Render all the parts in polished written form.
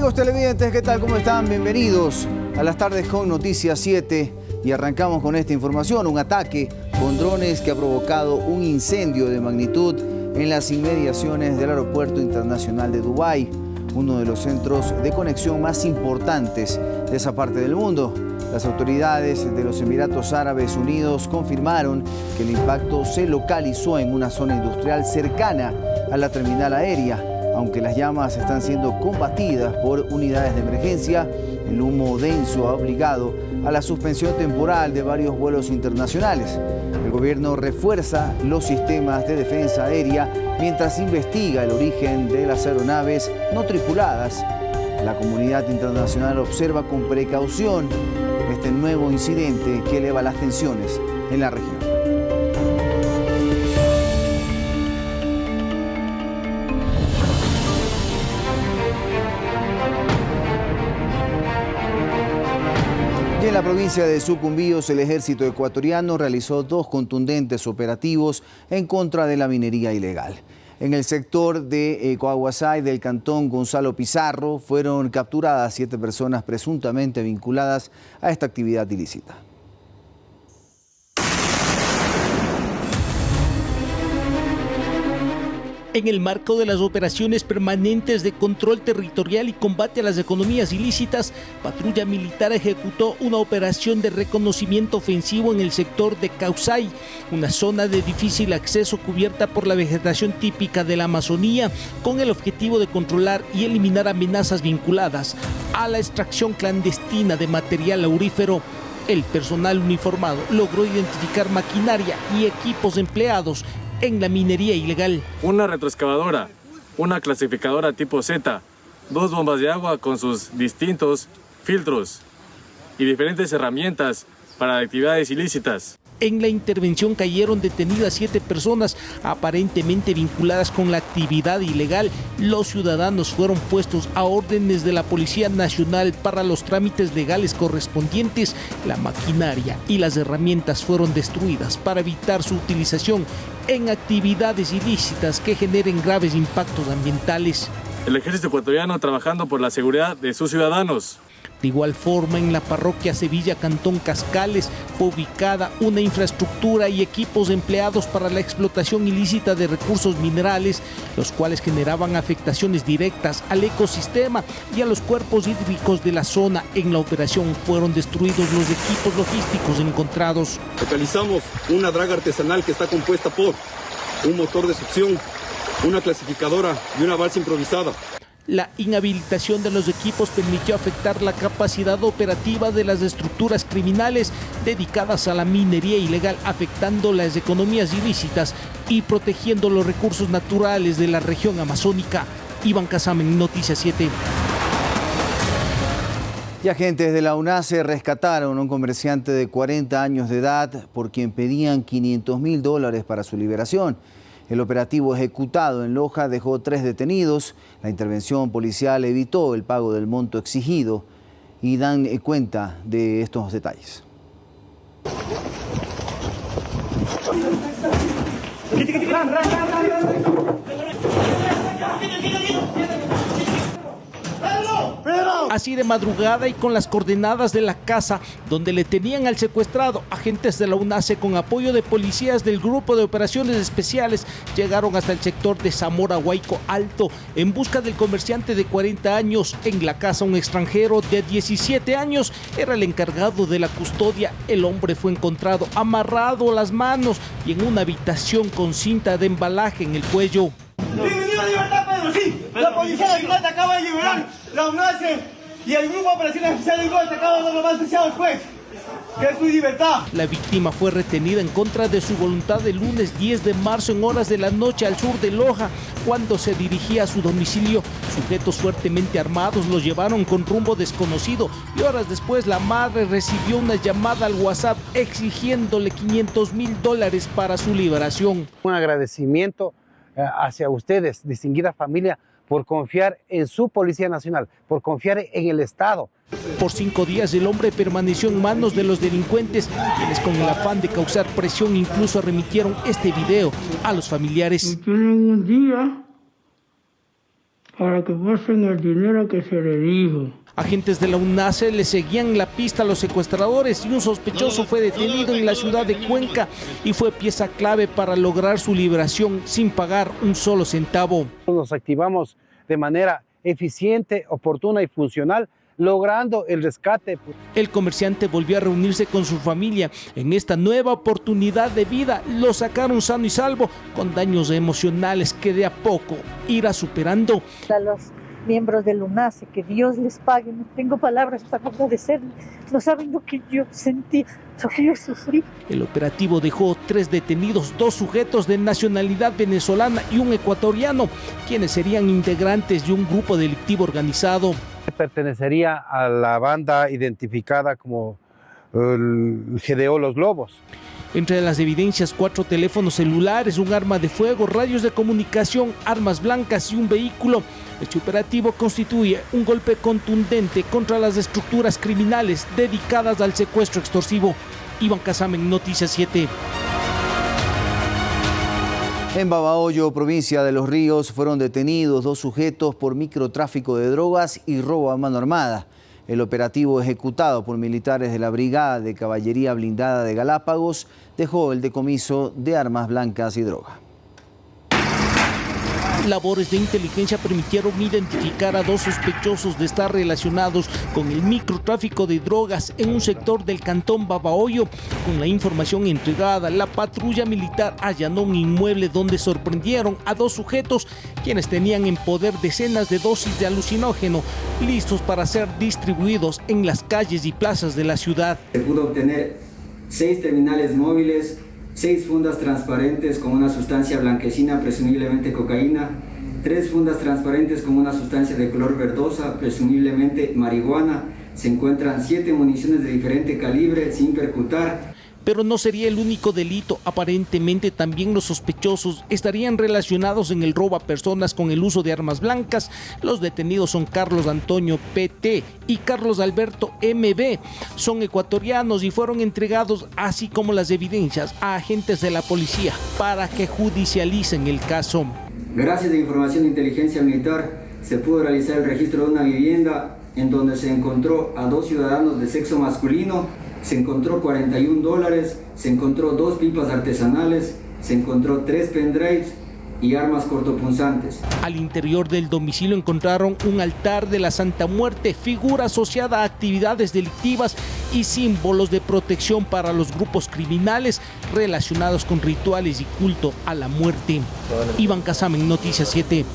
Amigos televidentes, ¿qué tal? ¿Cómo están? Bienvenidos a las tardes con Noticias 7 y arrancamos con esta información. Un ataque con drones que ha provocado un incendio de magnitud en las inmediaciones del Aeropuerto Internacional de Dubái, uno de los centros de conexión más importantes de esa parte del mundo. Las autoridades de los Emiratos Árabes Unidos confirmaron que el impacto se localizó en una zona industrial cercana a la terminal aérea. Aunque las llamas están siendo combatidas por unidades de emergencia, el humo denso ha obligado a la suspensión temporal de varios vuelos internacionales. El gobierno refuerza los sistemas de defensa aérea mientras investiga el origen de las aeronaves no tripuladas. La comunidad internacional observa con precaución este nuevo incidente que eleva las tensiones en la región. Y en la provincia de Sucumbíos, el ejército ecuatoriano realizó 2 contundentes operativos en contra de la minería ilegal. En el sector de Coahuasay del cantón Gonzalo Pizarro fueron capturadas 7 personas presuntamente vinculadas a esta actividad ilícita. En el marco de las operaciones permanentes de control territorial y combate a las economías ilícitas, Patrulla Militar ejecutó una operación de reconocimiento ofensivo en el sector de Caucay, una zona de difícil acceso cubierta por la vegetación típica de la Amazonía, con el objetivo de controlar y eliminar amenazas vinculadas a la extracción clandestina de material aurífero. El personal uniformado logró identificar maquinaria y equipos empleados en la minería ilegal. Una retroexcavadora, una clasificadora tipo Z, 2 bombas de agua con sus distintos filtros y diferentes herramientas para actividades ilícitas. En la intervención cayeron detenidas 7 personas aparentemente vinculadas con la actividad ilegal. Los ciudadanos fueron puestos a órdenes de la Policía Nacional para los trámites legales correspondientes. La maquinaria y las herramientas fueron destruidas para evitar su utilización en actividades ilícitas que generen graves impactos ambientales. El ejército ecuatoriano trabajando por la seguridad de sus ciudadanos. De igual forma, en la parroquia Sevilla Cantón Cascales fue ubicada una infraestructura y equipos empleados para la explotación ilícita de recursos minerales, los cuales generaban afectaciones directas al ecosistema y a los cuerpos hídricos de la zona. En la operación fueron destruidos los equipos logísticos encontrados. Localizamos una draga artesanal que está compuesta por un motor de succión, una clasificadora y una balsa improvisada. La inhabilitación de los equipos permitió afectar la capacidad operativa de las estructuras criminales dedicadas a la minería ilegal, afectando las economías ilícitas y protegiendo los recursos naturales de la región amazónica. Iván Casamen, Noticias 7. Y agentes de la UNACE rescataron a un comerciante de 40 años de edad por quien pedían $500.000 para su liberación. El operativo ejecutado en Loja dejó 3 detenidos. La intervención policial evitó el pago del monto exigido y dan cuenta de estos detalles. Así de madrugada y con las coordenadas de la casa donde le tenían al secuestrado, agentes de la UNACE con apoyo de policías del Grupo de Operaciones Especiales llegaron hasta el sector de Zamora Huayco Alto en busca del comerciante de 40 años. En la casa un extranjero de 17 años era el encargado de la custodia. El hombre fue encontrado amarrado a las manos y en una habitación con cinta de embalaje en el cuello. Bienvenido a Libertad, Pedro, sí. La Policía Nacional te acaba de liberar. La UNACE y el Grupo de Operaciones Especiales te acaba de dar lo más deseado, juez, que es tu libertad. La víctima fue retenida en contra de su voluntad el lunes 10 de marzo en horas de la noche al sur de Loja, cuando se dirigía a su domicilio. Sujetos fuertemente armados los llevaron con rumbo desconocido y horas después la madre recibió una llamada al WhatsApp exigiéndole $500.000 para su liberación. Un agradecimiento hacia ustedes, distinguida familia, por confiar en su Policía Nacional, por confiar en el Estado. Por 5 días el hombre permaneció en manos de los delincuentes, quienes con el afán de causar presión incluso remitieron este video a los familiares. Tienen un día para que muestren el dinero que se le dijo. Agentes de la UNACE le seguían la pista a los secuestradores y un sospechoso fue detenido en la ciudad de Cuenca y fue pieza clave para lograr su liberación sin pagar un solo centavo. Nos activamos de manera eficiente, oportuna y funcional, logrando el rescate. El comerciante volvió a reunirse con su familia. En esta nueva oportunidad de vida lo sacaron sano y salvo, con daños emocionales que de a poco irá superando. A los miembros del UNACE, que Dios les pague, no tengo palabras para agradecerles, no saben lo que yo sentí, lo que yo sufrí. El operativo dejó 3 detenidos, 2 sujetos de nacionalidad venezolana y un ecuatoriano, quienes serían integrantes de un grupo delictivo organizado. Pertenecería a la banda identificada como el GDO Los Lobos. Entre las evidencias, 4 teléfonos celulares, un arma de fuego, radios de comunicación, armas blancas y un vehículo. Este operativo constituye un golpe contundente contra las estructuras criminales dedicadas al secuestro extorsivo. Iván Casamen, Noticias 7. En Babahoyo, provincia de Los Ríos, fueron detenidos 2 sujetos por microtráfico de drogas y robo a mano armada. El operativo ejecutado por militares de la Brigada de Caballería Blindada de Galápagos dejó el decomiso de armas blancas y droga. Labores de inteligencia permitieron identificar a 2 sospechosos de estar relacionados con el microtráfico de drogas en un sector del cantón Babahoyo. Con la información entregada, la patrulla militar allanó un inmueble donde sorprendieron a 2 sujetos quienes tenían en poder decenas de dosis de alucinógeno listos para ser distribuidos en las calles y plazas de la ciudad. Se pudo obtener 6 terminales móviles, 6 fundas transparentes con una sustancia blanquecina, presumiblemente cocaína, 3 fundas transparentes con una sustancia de color verdosa, presumiblemente marihuana. Se encuentran 7 municiones de diferente calibre sin percutar. Pero no sería el único delito. Aparentemente también los sospechosos estarían relacionados en el robo a personas con el uso de armas blancas. Los detenidos son Carlos Antonio PT y Carlos Alberto MB. Son ecuatorianos y fueron entregados, así como las evidencias, a agentes de la policía para que judicialicen el caso. Gracias a información de inteligencia militar, se pudo realizar el registro de una vivienda en donde se encontró a 2 ciudadanos de sexo masculino. Se encontró $41, se encontró 2 pipas artesanales, se encontró 3 pendrives y armas cortopunzantes. Al interior del domicilio encontraron un altar de la Santa Muerte, figura asociada a actividades delictivas y símbolos de protección para los grupos criminales relacionados con rituales y culto a la muerte. Iván Casamen, Noticias 7.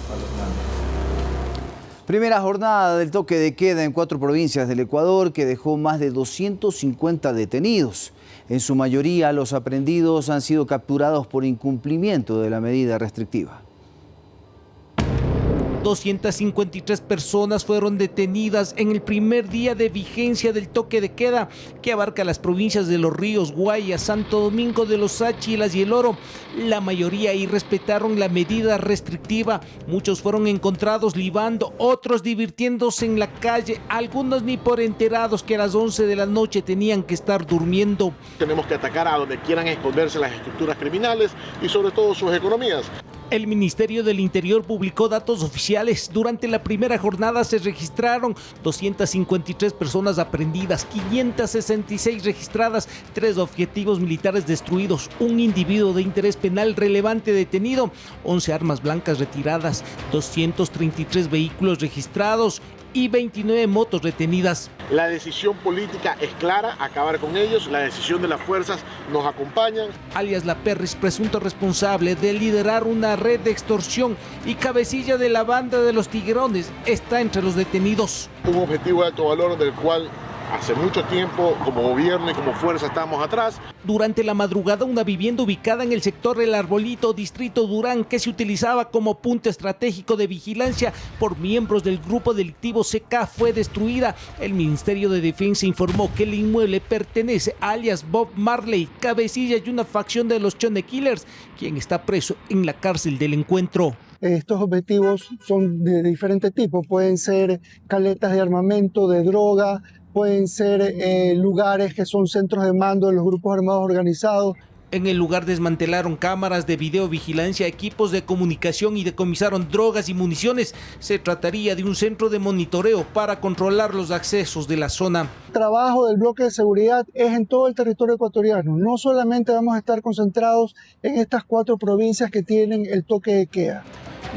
Primera jornada del toque de queda en 4 provincias del Ecuador que dejó más de 250 detenidos. En su mayoría, los aprehendidos han sido capturados por incumplimiento de la medida restrictiva. 253 personas fueron detenidas en el primer día de vigencia del toque de queda, que abarca las provincias de Los Ríos, Guayas, Santo Domingo de los Áchilas y El Oro. La mayoría irrespetaron la medida restrictiva. Muchos fueron encontrados libando, otros divirtiéndose en la calle, algunos ni por enterados que a las 11 de la noche tenían que estar durmiendo. Tenemos que atacar a donde quieran esconderse las estructuras criminales y sobre todo sus economías. El Ministerio del Interior publicó datos oficiales. Durante la primera jornada se registraron 253 personas aprehendidas, 566 registradas, 3 objetivos militares destruidos, un individuo de interés penal relevante detenido, 11 armas blancas retiradas, 233 vehículos registrados y 29 motos retenidas. La decisión política es clara, acabar con ellos. La decisión de las fuerzas nos acompañan. Alias La Perris, presunto responsable de liderar una red de extorsión y cabecilla de la banda de los Tiguerones, está entre los detenidos. Un objetivo de alto valor del cual hace mucho tiempo como gobierno y como fuerza estamos atrás. Durante la madrugada, una vivienda ubicada en el sector El Arbolito, distrito Durán, que se utilizaba como punto estratégico de vigilancia por miembros del grupo delictivo CK, fue destruida. El Ministerio de Defensa informó que el inmueble pertenece a alias Bob Marley, cabecilla y una facción de los Chone Killers, quien está preso en la cárcel del Encuentro. Estos objetivos son de diferentes tipos, pueden ser caletas de armamento, de droga, pueden ser lugares que son centros de mando de los grupos armados organizados. En el lugar desmantelaron cámaras de videovigilancia, equipos de comunicación y decomisaron drogas y municiones. Se trataría de un centro de monitoreo para controlar los accesos de la zona. El trabajo del bloque de seguridad es en todo el territorio ecuatoriano. No solamente vamos a estar concentrados en estas 4 provincias que tienen el toque de queda.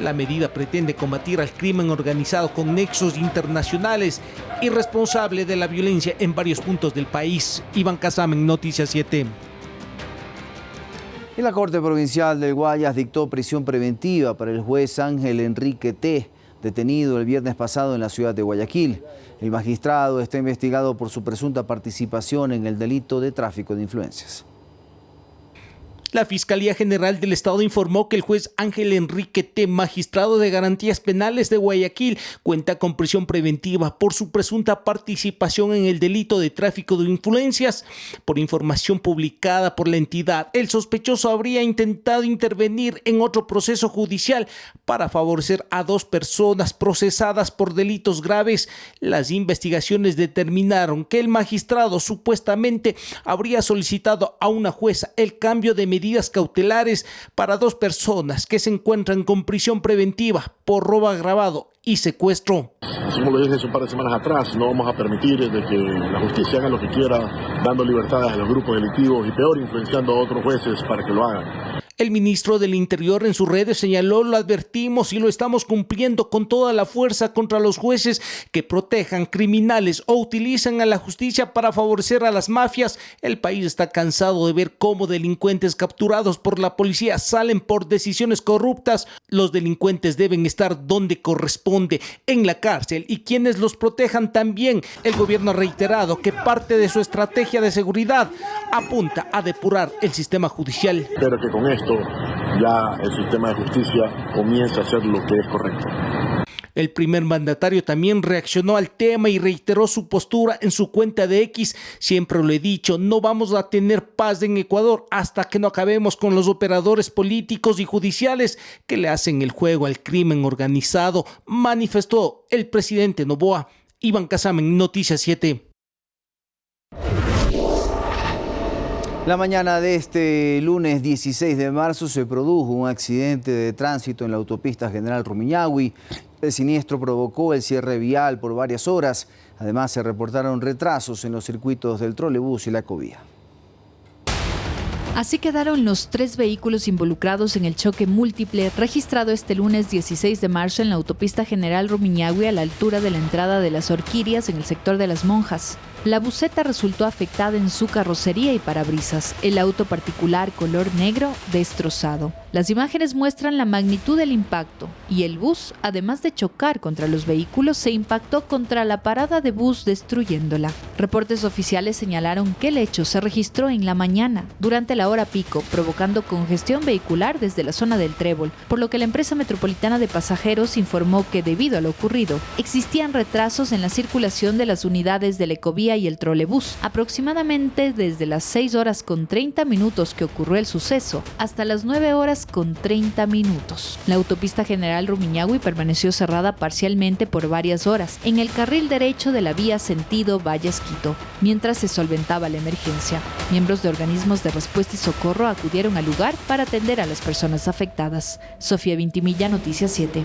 La medida pretende combatir al crimen organizado con nexos internacionales y responsable de la violencia en varios puntos del país. Iván Casamen, Noticias 7. Y la Corte Provincial del Guayas dictó prisión preventiva para el juez Ángel Enrique T., detenido el viernes pasado en la ciudad de Guayaquil. El magistrado está investigado por su presunta participación en el delito de tráfico de influencias. La Fiscalía General del Estado informó que el juez Ángel Enrique T., magistrado de Garantías Penales de Guayaquil, cuenta con prisión preventiva por su presunta participación en el delito de tráfico de influencias. Por información publicada por la entidad, el sospechoso habría intentado intervenir en otro proceso judicial para favorecer a 2 personas procesadas por delitos graves. Las investigaciones determinaron que el magistrado supuestamente habría solicitado a una jueza el cambio de medidas cautelares para 2 personas que se encuentran con prisión preventiva por robo agravado y secuestro. Como lo dije hace un par de semanas atrás, no vamos a permitir de que la justicia haga lo que quiera, dando libertades a los grupos delictivos y peor, influenciando a otros jueces para que lo hagan. El ministro del Interior en sus redes señaló: lo advertimos y lo estamos cumpliendo con toda la fuerza contra los jueces que protejan criminales o utilizan a la justicia para favorecer a las mafias. El país está cansado de ver cómo delincuentes capturados por la policía salen por decisiones corruptas. Los delincuentes deben estar donde corresponde, en la cárcel, y quienes los protejan también. El gobierno ha reiterado que parte de su estrategia de seguridad apunta a depurar el sistema judicial. Espero que con esto ya el sistema de justicia comienza a hacer lo que es correcto. El primer mandatario también reaccionó al tema y reiteró su postura en su cuenta de X. Siempre lo he dicho, no vamos a tener paz en Ecuador hasta que no acabemos con los operadores políticos y judiciales que le hacen el juego al crimen organizado, manifestó el presidente Noboa. Iván Casamen, Noticias 7. La mañana de este lunes 16 de marzo se produjo un accidente de tránsito en la autopista General Rumiñahui. El siniestro provocó el cierre vial por varias horas. Además, se reportaron retrasos en los circuitos del trolebús y la ecovía. Así quedaron los 3 vehículos involucrados en el choque múltiple registrado este lunes 16 de marzo en la autopista General Rumiñahui a la altura de la entrada de Las Orquídeas en el sector de Las Monjas. La buseta resultó afectada en su carrocería y parabrisas, el auto particular color negro destrozado. Las imágenes muestran la magnitud del impacto y el bus, además de chocar contra los vehículos, se impactó contra la parada de bus destruyéndola. Reportes oficiales señalaron que el hecho se registró en la mañana, durante la hora pico, provocando congestión vehicular desde la zona del Trébol, por lo que la empresa metropolitana de pasajeros informó que debido a lo ocurrido, existían retrasos en la circulación de las unidades de la ecovía y el trolebús, aproximadamente desde las 6 horas con 30 minutos que ocurrió el suceso hasta las 9 horas con 30 minutos. La autopista General Rumiñahui permaneció cerrada parcialmente por varias horas en el carril derecho de la vía sentido Valles-Quito, mientras se solventaba la emergencia. Miembros de organismos de respuesta y socorro acudieron al lugar para atender a las personas afectadas. Sofía Vintimilla, Noticias 7.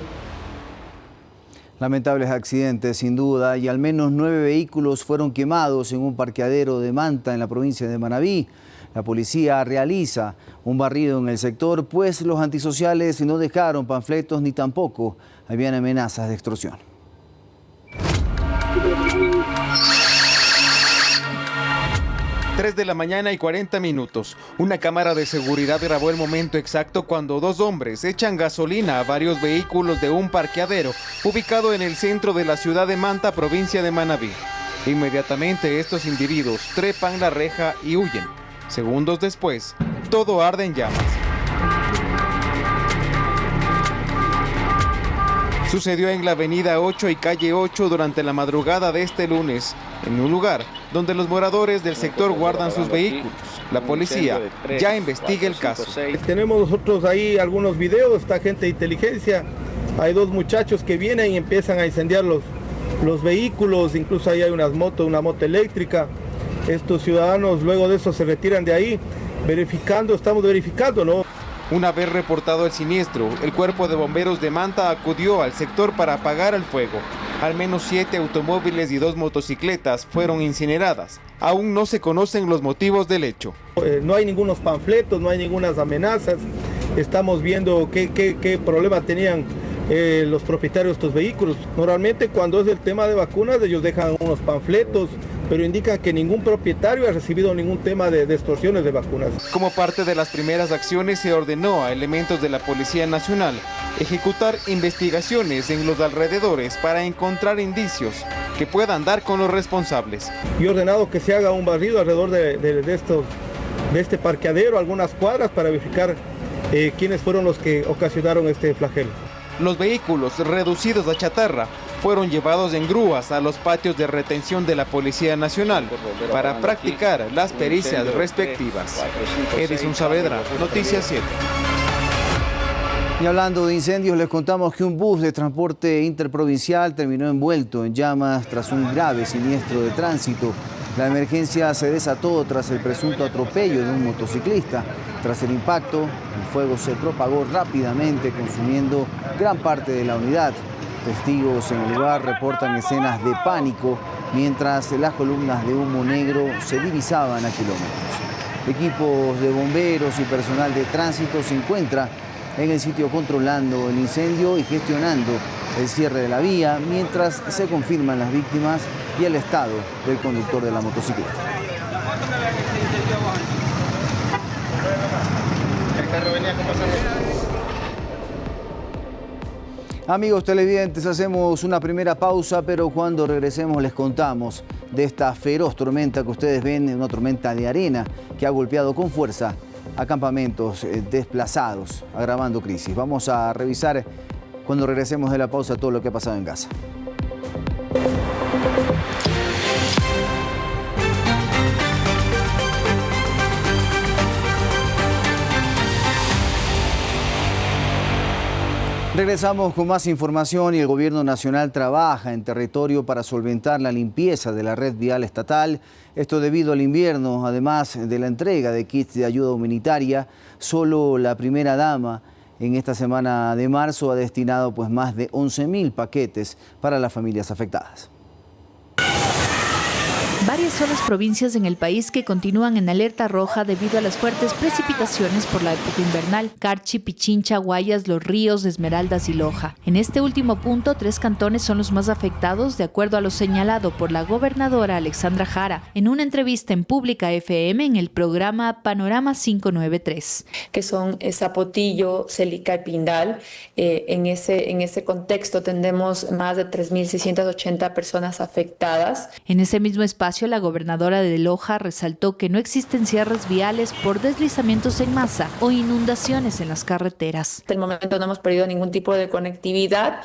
Lamentables accidentes, sin duda, y al menos 9 vehículos fueron quemados en un parqueadero de Manta, en la provincia de Manabí. La policía realiza un barrido en el sector, pues los antisociales no dejaron panfletos ni tampoco habían amenazas de extorsión. Tres de la mañana y 40 minutos. Una cámara de seguridad grabó el momento exacto cuando 2 hombres echan gasolina a varios vehículos de un parqueadero ubicado en el centro de la ciudad de Manta, provincia de Manabí. Inmediatamente estos individuos trepan la reja y huyen. Segundos después, todo arde en llamas. Sucedió en la avenida 8 y calle 8 durante la madrugada de este lunes, en un lugar donde los moradores del sector guardan sus vehículos. La policía ya investiga el caso. Tenemos nosotros ahí algunos videos, esta gente de inteligencia. Hay 2 muchachos que vienen y empiezan a incendiar los vehículos, incluso ahí hay una moto eléctrica. Estos ciudadanos luego de eso se retiran de ahí estamos verificando, ¿no? Una vez reportado el siniestro, el Cuerpo de Bomberos de Manta acudió al sector para apagar el fuego. Al menos 7 automóviles y 2 motocicletas fueron incineradas. Aún no se conocen los motivos del hecho. No hay ningunos panfletos, no hay ningunas amenazas. Estamos viendo qué problema tenían los propietarios de estos vehículos. Normalmente cuando es el tema de vacunas ellos dejan unos panfletos, pero indican que ningún propietario ha recibido ningún tema de extorsiones de vacunas. Como parte de las primeras acciones se ordenó a elementos de la Policía Nacional ejecutar investigaciones en los alrededores para encontrar indicios que puedan dar con los responsables. Y ordenado que se haga un barrido alrededor de este parqueadero, algunas cuadras, para verificar quiénes fueron los que ocasionaron este flagelo. Los vehículos reducidos a chatarra fueron llevados en grúas a los patios de retención de la Policía Nacional para practicar las pericias respectivas. Edison Saavedra, Noticias 7. Y hablando de incendios, les contamos que un bus de transporte interprovincial terminó envuelto en llamas tras un grave siniestro de tránsito. La emergencia se desató tras el presunto atropello de un motociclista. Tras el impacto, el fuego se propagó rápidamente, consumiendo gran parte de la unidad. Testigos en el lugar reportan escenas de pánico, mientras las columnas de humo negro se divisaban a kilómetros. Equipos de bomberos y personal de tránsito se encuentran en el sitio controlando el incendio y gestionando el cierre de la vía, mientras se confirman las víctimas y el estado del conductor de la motocicleta. Amigos televidentes, hacemos una primera pausa, pero cuando regresemos les contamos de esta feroz tormenta que ustedes ven, una tormenta de arena que ha golpeado con fuerza a campamentos desplazados, agravando crisis. Vamos a revisar cuando regresemos de la pausa todo lo que ha pasado en Gaza. Regresamos con más información y el Gobierno Nacional trabaja en territorio para solventar la limpieza de la red vial estatal. Esto debido al invierno, además de la entrega de kits de ayuda humanitaria. Solo la primera dama en esta semana de marzo ha destinado más de 11.000 paquetes para las familias afectadas. Varias son las provincias en el país que continúan en alerta roja debido a las fuertes precipitaciones por la época invernal: Carchi, Pichincha, Guayas, Los Ríos, Esmeraldas y Loja. En este último punto, 3 cantones son los más afectados, de acuerdo a lo señalado por la gobernadora Alexandra Jara en una entrevista en Pública FM en el programa Panorama 593. Que son Zapotillo, Celica y Pindal. En ese contexto tendremos más de 3.680 personas afectadas. En ese mismo espacio, la gobernadora de Loja resaltó que no existen cierres viales por deslizamientos en masa o inundaciones en las carreteras. Hasta el momento no hemos perdido ningún tipo de conectividad,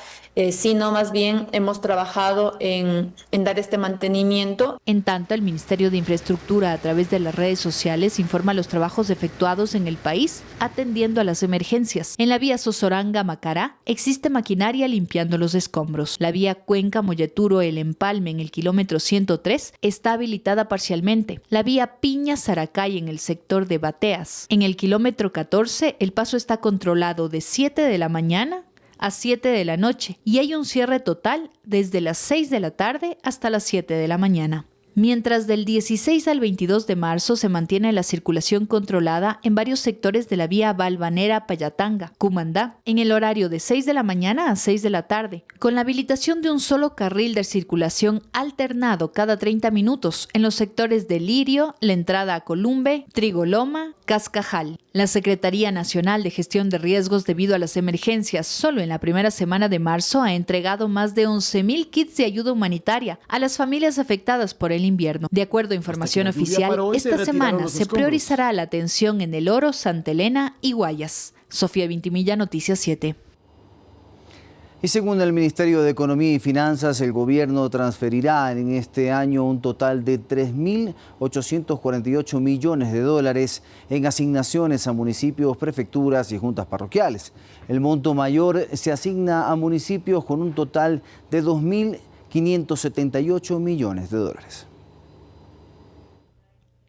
sino más bien hemos trabajado en dar este mantenimiento. En tanto, el Ministerio de Infraestructura, a través de las redes sociales, informa los trabajos efectuados en el país atendiendo a las emergencias. En la vía Sosoranga-Macará existe maquinaria limpiando los escombros. La vía Cuenca-Molleturo-El Empalme en el kilómetro 103 está habilitada parcialmente. La vía Piña-Saracay en el sector de Bateas. En el kilómetro 14 el paso está controlado de 7 de la mañana a 7 de la noche y hay un cierre total desde las 6 de la tarde hasta las 7 de la mañana. Mientras del 16 al 22 de marzo se mantiene la circulación controlada en varios sectores de la vía Balvanera-Payatanga, Cumandá, en el horario de 6 de la mañana a 6 de la tarde, con la habilitación de un solo carril de circulación alternado cada 30 minutos en los sectores de Lirio, la entrada a Columbe, Trigoloma, Cascajal. La Secretaría Nacional de Gestión de Riesgos debido a las emergencias solo en la primera semana de marzo ha entregado más de 11.000 kits de ayuda humanitaria a las familias afectadas por el invierno. De acuerdo a información oficial, esta semana se priorizará la atención en El Oro, Santa Elena y Guayas. Sofía Vintimilla, Noticias 7. Y según el Ministerio de Economía y Finanzas, el gobierno transferirá en este año un total de 3.848 millones de dólares en asignaciones a municipios, prefecturas y juntas parroquiales. El monto mayor se asigna a municipios con un total de 2.578 millones de dólares.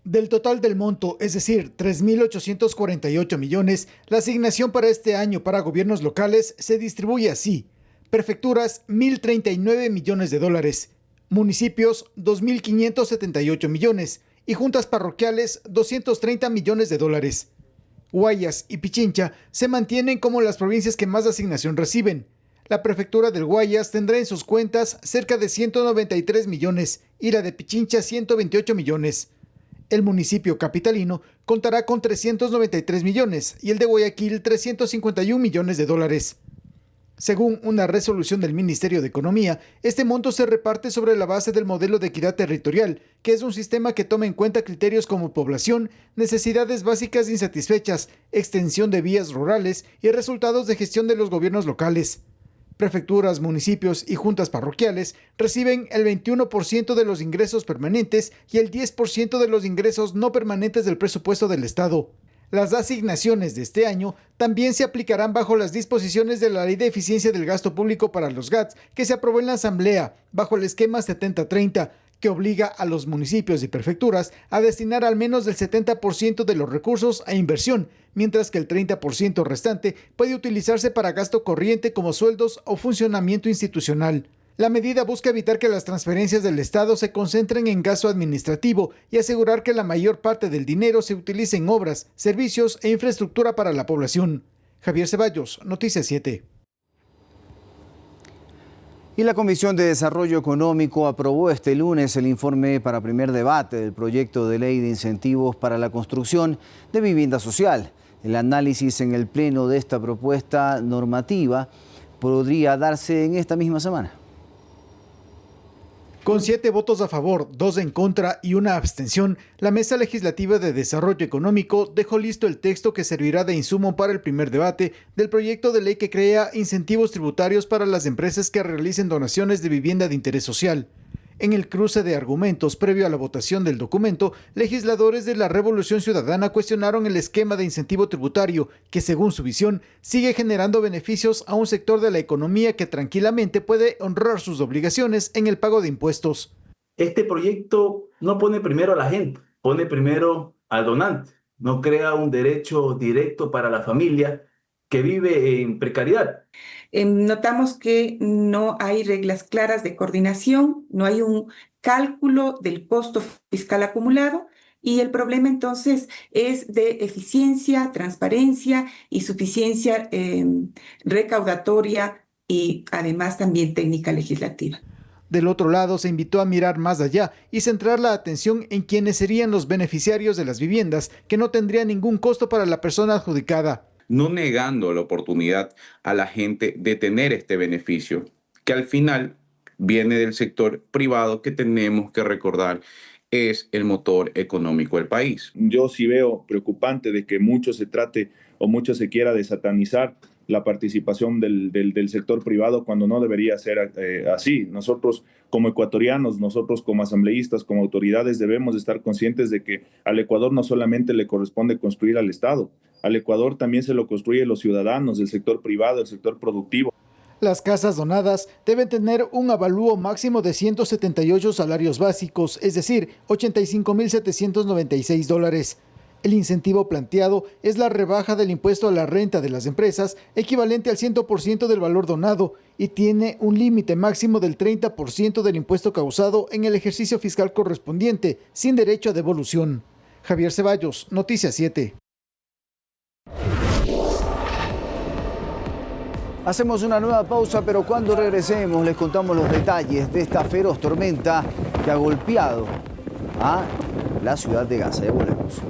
Del total del monto, es decir, 3.848 millones, la asignación para este año para gobiernos locales se distribuye así. Prefecturas, 1.039 millones de dólares. Municipios, 2.578 millones. Y juntas parroquiales, 230 millones de dólares. Guayas y Pichincha se mantienen como las provincias que más asignación reciben. La prefectura del Guayas tendrá en sus cuentas cerca de 193 millones y la de Pichincha 128 millones. El municipio capitalino contará con 393 millones y el de Guayaquil 351 millones de dólares. Según una resolución del Ministerio de Economía, este monto se reparte sobre la base del modelo de equidad territorial, que es un sistema que toma en cuenta criterios como población, necesidades básicas insatisfechas, extensión de vías rurales y resultados de gestión de los gobiernos locales. Prefecturas, municipios y juntas parroquiales reciben el 21% de los ingresos permanentes y el 10% de los ingresos no permanentes del presupuesto del Estado. Las asignaciones de este año también se aplicarán bajo las disposiciones de la Ley de Eficiencia del Gasto Público para los GATS, que se aprobó en la Asamblea, bajo el esquema 70-30, que obliga a los municipios y prefecturas a destinar al menos el 70% de los recursos a inversión, mientras que el 30% restante puede utilizarse para gasto corriente como sueldos o funcionamiento institucional. La medida busca evitar que las transferencias del Estado se concentren en gasto administrativo y asegurar que la mayor parte del dinero se utilice en obras, servicios e infraestructura para la población. Javier Ceballos, Noticias 7. Y la Comisión de Desarrollo Económico aprobó este lunes el informe para primer debate del proyecto de ley de incentivos para la construcción de vivienda social. El análisis en el pleno de esta propuesta normativa podría darse en esta misma semana. Con 7 votos a favor, 2 en contra y una abstención, la Mesa Legislativa de Desarrollo Económico dejó listo el texto que servirá de insumo para el primer debate del proyecto de ley que crea incentivos tributarios para las empresas que realicen donaciones de vivienda de interés social. En el cruce de argumentos previo a la votación del documento, legisladores de la Revolución Ciudadana cuestionaron el esquema de incentivo tributario que, según su visión, sigue generando beneficios a un sector de la economía que tranquilamente puede honrar sus obligaciones en el pago de impuestos. Este proyecto no pone primero a la gente, pone primero al donante. No crea un derecho directo para la familia que vive en precariedad. Notamos que no hay reglas claras de coordinación, no hay un cálculo del costo fiscal acumulado y el problema entonces es de eficiencia, transparencia y suficiencia recaudatoria y además también técnica legislativa. Del otro lado, se invitó a mirar más allá y centrar la atención en quienes serían los beneficiarios de las viviendas, que no tendrían ningún costo para la persona adjudicada. No negando la oportunidad a la gente de tener este beneficio, que al final viene del sector privado, que tenemos que recordar es el motor económico del país. Yo sí veo preocupante de que mucho se trate o mucho se quiera desatanizar la participación del sector privado cuando no debería ser así. Nosotros como ecuatorianos, nosotros como asambleístas, como autoridades debemos estar conscientes de que al Ecuador no solamente le corresponde construir al Estado, al Ecuador también se lo construyen los ciudadanos, el sector privado, el sector productivo. Las casas donadas deben tener un avalúo máximo de 178 salarios básicos, es decir, 85.796 dólares. El incentivo planteado es la rebaja del impuesto a la renta de las empresas, equivalente al 100% del valor donado, y tiene un límite máximo del 30% del impuesto causado en el ejercicio fiscal correspondiente, sin derecho a devolución. Javier Ceballos, Noticias 7. Hacemos una nueva pausa, pero cuando regresemos les contamos los detalles de esta feroz tormenta que ha golpeado a la ciudad de Gaza. Ya volvemos.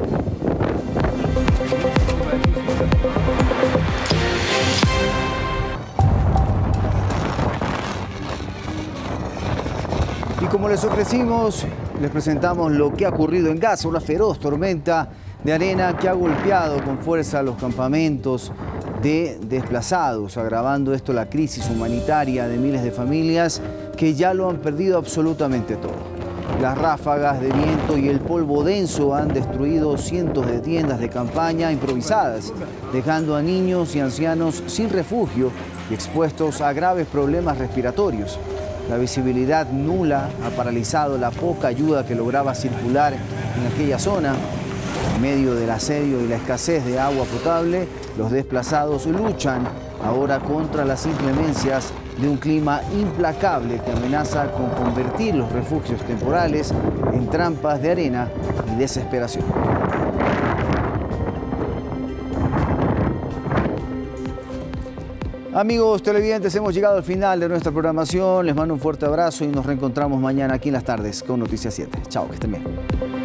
Y como les ofrecimos, les presentamos lo que ha ocurrido en Gaza, una feroz tormenta de arena que ha golpeado con fuerza los campamentos de desplazados, agravando esto la crisis humanitaria de miles de familias que ya lo han perdido absolutamente todo. Las ráfagas de viento y el polvo denso han destruido cientos de tiendas de campaña improvisadas, dejando a niños y ancianos sin refugio y expuestos a graves problemas respiratorios. La visibilidad nula ha paralizado la poca ayuda que lograba circular en aquella zona. En medio del asedio y la escasez de agua potable, los desplazados luchan ahora contra las inclemencias de un clima implacable que amenaza con convertir los refugios temporales en trampas de arena y desesperación. Amigos televidentes, hemos llegado al final de nuestra programación. Les mando un fuerte abrazo y nos reencontramos mañana aquí en las tardes con Noticias 7. Chao, que estén bien.